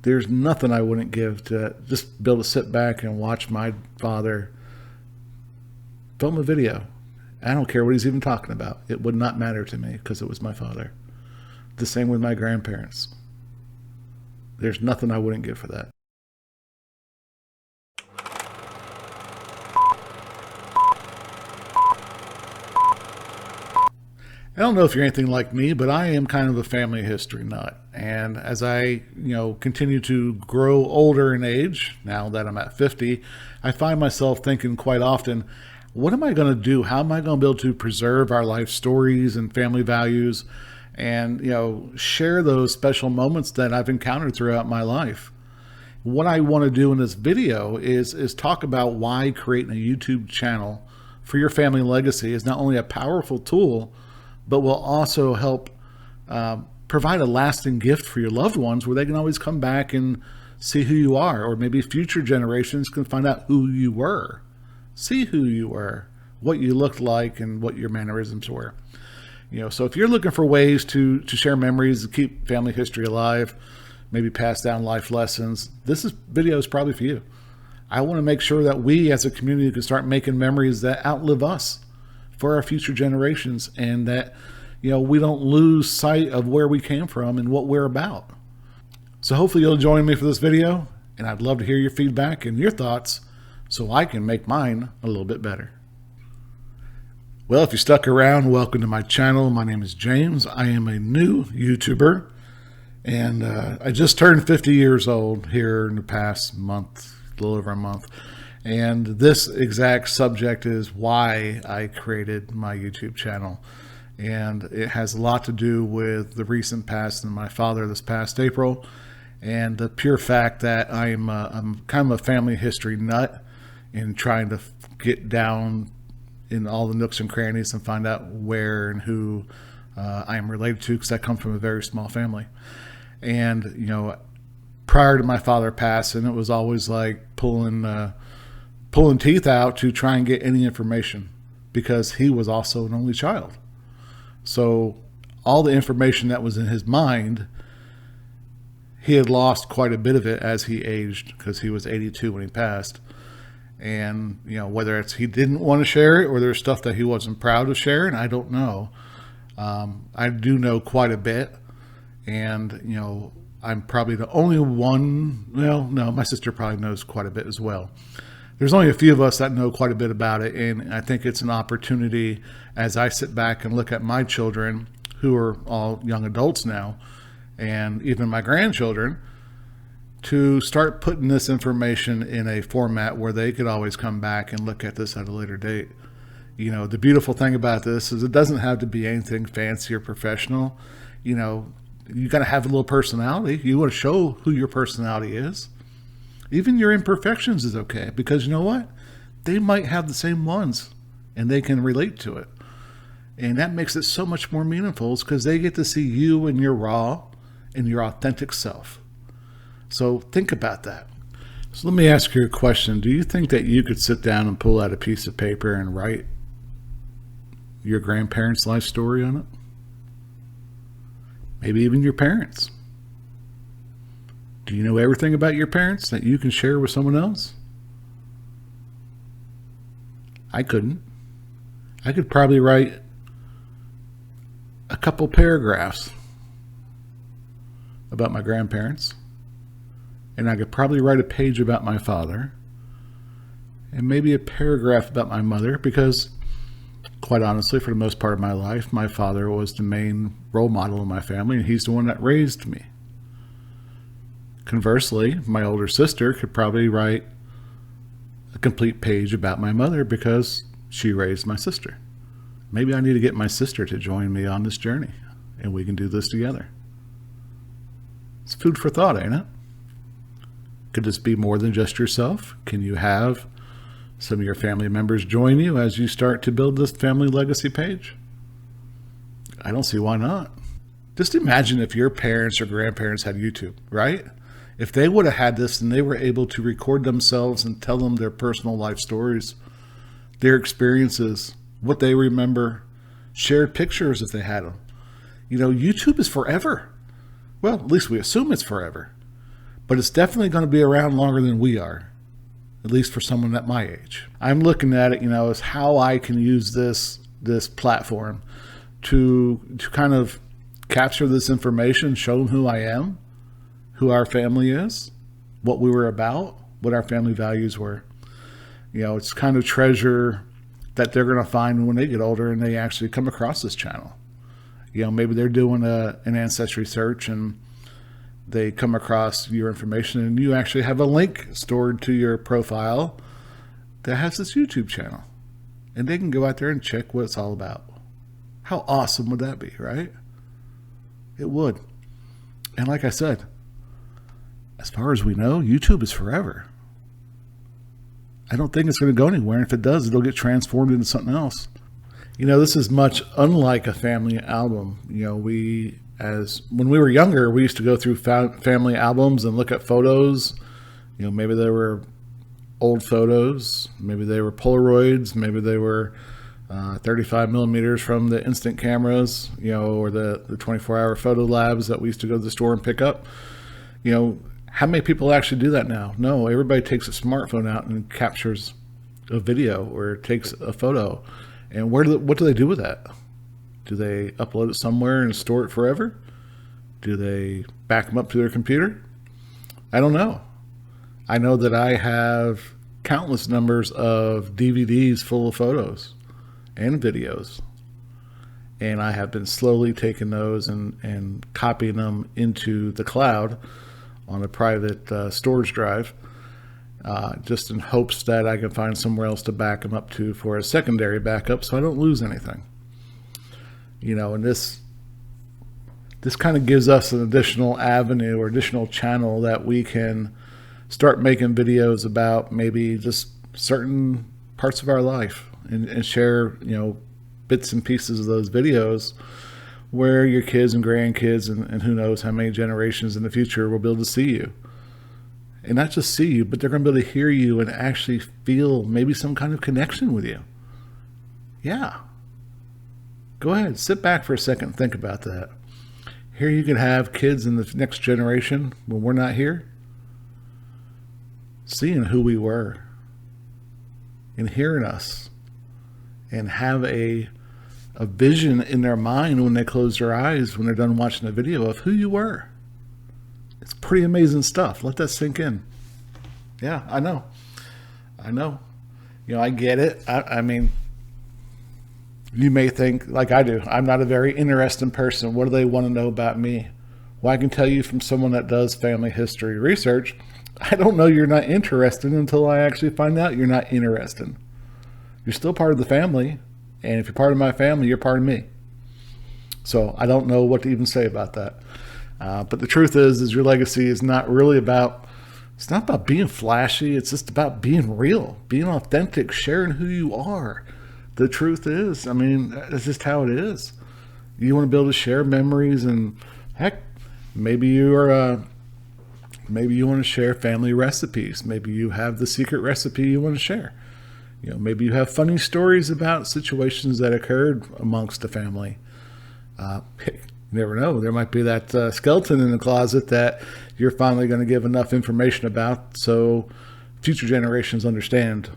There's nothing I wouldn't give to just be able to sit back and watch my father film a video. I don't care what he's even talking about. It would not matter to me because it was my father. The same with my grandparents. There's nothing I wouldn't give for that. I don't know if you're anything like me, but I am kind of a family history nut. And as I, continue to grow older in age, now that I'm at 50, I find myself thinking quite often, what am I going to do? How am I going to be able to preserve our life stories and family values and, share those special moments that I've encountered throughout my life? What I want to do in this video is talk about why creating a YouTube channel for your family legacy is not only a powerful tool, but will also help provide a lasting gift for your loved ones where they can always come back and see who you are, or maybe future generations can find out who you were. See who you were, what you looked like, and what your mannerisms were. So if you're looking for ways to share memories, to keep family history alive, maybe pass down life lessons, video is probably for you. I want to make sure that we as a community can start making memories that outlive us for our future generations, and that, we don't lose sight of where we came from and what we're about. So hopefully you'll join me for this video, and I'd love to hear your feedback and your thoughts so I can make mine a little bit better. Well, if you stuck around, welcome to my channel. My name is James. I am a new YouTuber, and I just turned 50 years old here in the past month, a little over a month. And this exact subject is why I created my YouTube channel. And it has a lot to do with the recent passing of my father this past April, and the pure fact that I'm kind of a family history nut in trying to get down in all the nooks and crannies and find out where and who I am related to, because I come from a very small family. And, prior to my father passing, it was always like pulling teeth out to try and get any information, because he was also an only child. So all the information that was in his mind, he had lost quite a bit of it as he aged, because he was 82 when he passed. And, whether it's he didn't want to share it or there's stuff that he wasn't proud of sharing, I don't know. I do know quite a bit. And, I'm probably the only one. Well, no, my sister probably knows quite a bit as well. There's only a few of us that know quite a bit about it. And I think it's an opportunity, as I sit back and look at my children, who are all young adults now, and even my grandchildren, to start putting this information in a format where they could always come back and look at this at a later date. The beautiful thing about this is it doesn't have to be anything fancy or professional. You got to have a little personality. You want to show who your personality is. Even your imperfections is okay, because you know what? They might have the same ones and they can relate to it. And that makes it so much more meaningful, because they get to see you and your raw and your authentic self. So think about that. So let me ask you a question. Do you think that you could sit down and pull out a piece of paper and write your grandparents' life story on it? Maybe even your parents. Do you know everything about your parents that you can share with someone else? I couldn't. I could probably write a couple paragraphs about my grandparents, and I could probably write a page about my father, and maybe a paragraph about my mother, because quite honestly, for the most part of my life, my father was the main role model in my family, and he's the one that raised me. Conversely, my older sister could probably write a complete page about my mother, because she raised my sister. Maybe I need to get my sister to join me on this journey, and we can do this together. It's food for thought, ain't it? Could this be more than just yourself? Can you have some of your family members join you as you start to build this family legacy page? I don't see why not. Just imagine if your parents or grandparents had YouTube, right? If they would have had this and they were able to record themselves and tell them their personal life stories, their experiences, what they remember, shared pictures if they had them. YouTube is forever. Well, at least we assume it's forever. but it's definitely going to be around longer than we are, at least for someone at my age. I'm looking at it, as how I can use this platform to kind of capture this information, show them who I am, who our family is, what we were about, what our family values were. It's kind of treasure that they're going to find when they get older and they actually come across this channel. Maybe they're doing an ancestry search and they come across your information and you actually have a link stored to your profile that has this YouTube channel. And they can go out there and check what it's all about. How awesome would that be, right? It would. And like I said, as far as we know, YouTube is forever. I don't think it's going to go anywhere. And if it does, it'll get transformed into something else. This is much unlike a family album. When we were younger, we used to go through family albums and look at photos. Maybe they were old photos, maybe they were Polaroids, maybe they were 35 millimeters from the instant cameras, or the 24-hour photo labs that we used to go to the store and pick up. How many people actually do that now? No, everybody takes a smartphone out and captures a video or takes a photo. And what do they do with that? Do they upload it somewhere and store it forever? Do they back them up to their computer? I don't know. I know that I have countless numbers of DVDs full of photos and videos. And I have been slowly taking those and copying them into the cloud on a private storage drive, just in hopes that I can find somewhere else to back them up to for a secondary backup so I don't lose anything. And this kind of gives us an additional avenue or additional channel that we can start making videos about maybe just certain parts of our life and share, bits and pieces of those videos where your kids and grandkids and who knows how many generations in the future will be able to see you. And not just see you, but they're going to be able to hear you and actually feel maybe some kind of connection with you. Yeah. Go ahead, sit back for a second and think about that. Here you can have kids in the next generation when we're not here, seeing who we were and hearing us and have a vision in their mind when they close their eyes when they're done watching the video of who you were. It's pretty amazing stuff. Let that sink in. Yeah, I know. I get it. I mean, you may think like I do, I'm not a very interesting person. What do they want to know about me? Well, I can tell you from someone that does family history research, I don't know you're not interested until I actually find out you're not interested. You're still part of the family. And if you're part of my family, you're part of me. So I don't know what to even say about that. But the truth is your legacy is not really about, it's not about being flashy. It's just about being real, being authentic, sharing who you are. The truth is, that's just how it is. You want to be able to share memories and heck, maybe you want to share family recipes. Maybe you have the secret recipe you want to share. Maybe you have funny stories about situations that occurred amongst the family. You never know. There might be that skeleton in the closet that you're finally going to give enough information about so future generations understand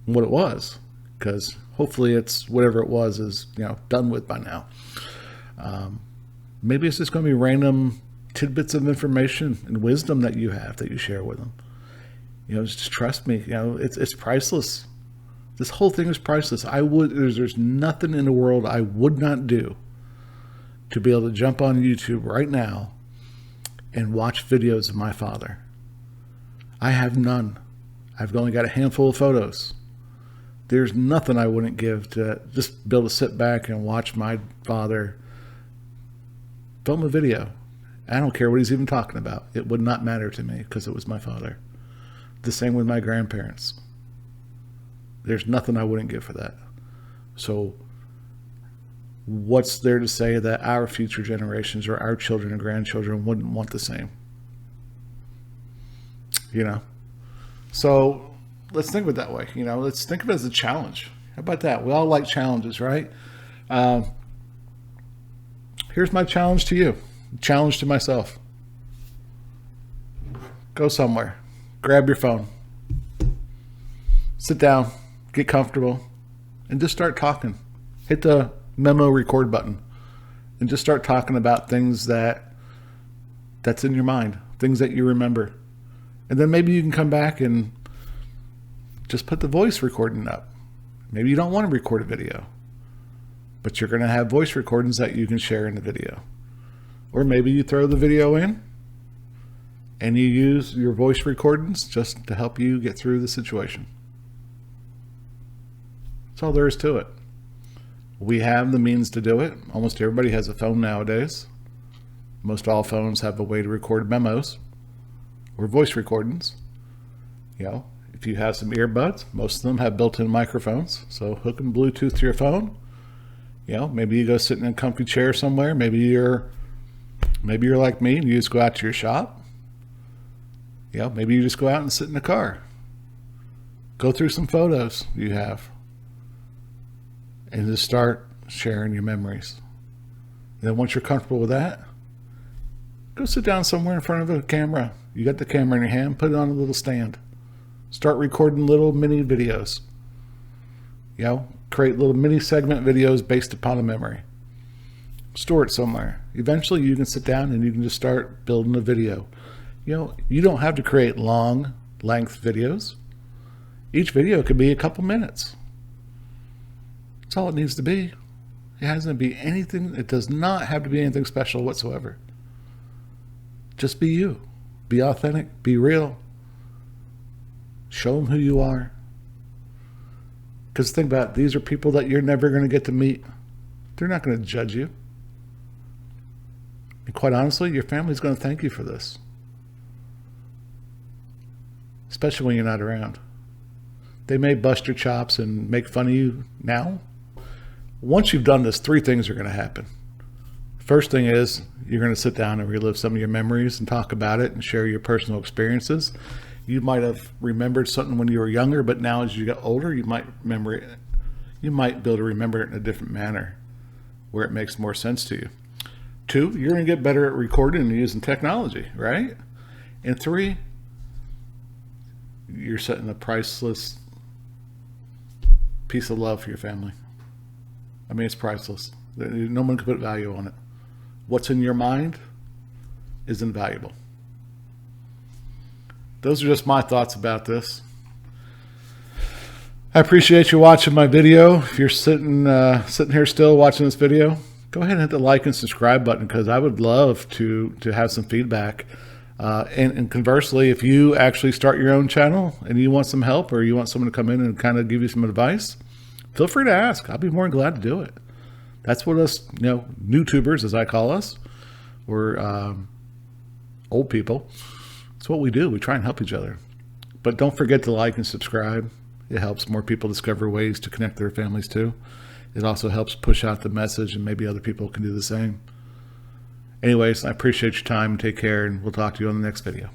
what it was. Because hopefully it's whatever it was is done with by now. Maybe it's just going to be random tidbits of information and wisdom that you have that you share with them. Just trust me. It's priceless. This whole thing is priceless. There's nothing in the world I would not do to be able to jump on YouTube right now and watch videos of my father. I have none. I've only got a handful of photos. There's nothing I wouldn't give to just be able to sit back and watch my father film a video. I don't care what he's even talking about. It would not matter to me because it was my father. The same with my grandparents. There's nothing I wouldn't give for that. So what's there to say that our future generations or our children and grandchildren wouldn't want the same? So let's think of it that way. Let's think of it as a challenge. How about that? We all like challenges, right? Here's my challenge to you. Challenge to myself. Go Go somewhere. Grab your phone. Sit down. Get comfortable. And just start talking. Hit the memo record button. And just start talking about things that's in your mind. Things that you remember. And then maybe you can come back and just put the voice recording up. Maybe you don't want to record a video, but you're going to have voice recordings that you can share in the video. Or maybe you throw the video in and you use your voice recordings just to help you get through the situation. That's all there is to it. We have the means to do it. Almost everybody has a phone nowadays. Most all phones have a way to record memos or voice recordings. You know, if you have some earbuds, most of them have built-in microphones. So hook them Bluetooth to your phone. You know, maybe you go sit in a comfy chair somewhere. Maybe you're like me and you just go out to your shop. You know, maybe you just go out and sit in the car. Go through some photos you have. And just start sharing your memories. And then once you're comfortable with that, go sit down somewhere in front of a camera. You got the camera in your hand, put it on a little stand. Start recording little mini videos. You know, create little mini segment videos based upon a memory. Store it somewhere. Eventually you can sit down and you can just start building a video. You know, you don't have to create long length videos. Each video could be a couple minutes. That's all it needs to be. It hasn't to be anything. It does not have to be anything special whatsoever. Just be you. Be authentic. Be real. Show them who you are. Because think about it, these are people that you're never going to get to meet. They're not going to judge you. And quite honestly, your family's going to thank you for this. Especially when you're not around. They may bust your chops and make fun of you now. Once you've done this, 3 things are going to happen. First thing is you're going to sit down and relive some of your memories and talk about it and share your personal experiences. You might have remembered something when you were younger, but now as you get older, you might remember it. You might be able to remember it in a different manner where it makes more sense to you. 2, you're going to get better at recording and using technology, right? And 3, you're setting a priceless piece of love for your family. I mean, it's priceless. No one can put value on it. What's in your mind is invaluable. Those are just my thoughts about this. I appreciate you watching my video. If you're sitting here still watching this video, go ahead and hit the like and subscribe button because I would love to have some feedback. And conversely, if you actually start your own channel and you want some help or you want someone to come in and kind of give you some advice, feel free to ask. I'll be more than glad to do it. That's what us, YouTubers, as I call us, we're old people. It's what we do. We try and help each other. But don't forget to like and subscribe. It helps more people discover ways to connect their families too. It also helps push out the message and maybe other people can do the same. Anyways, I appreciate your time. Take care, and we'll talk to you on the next video.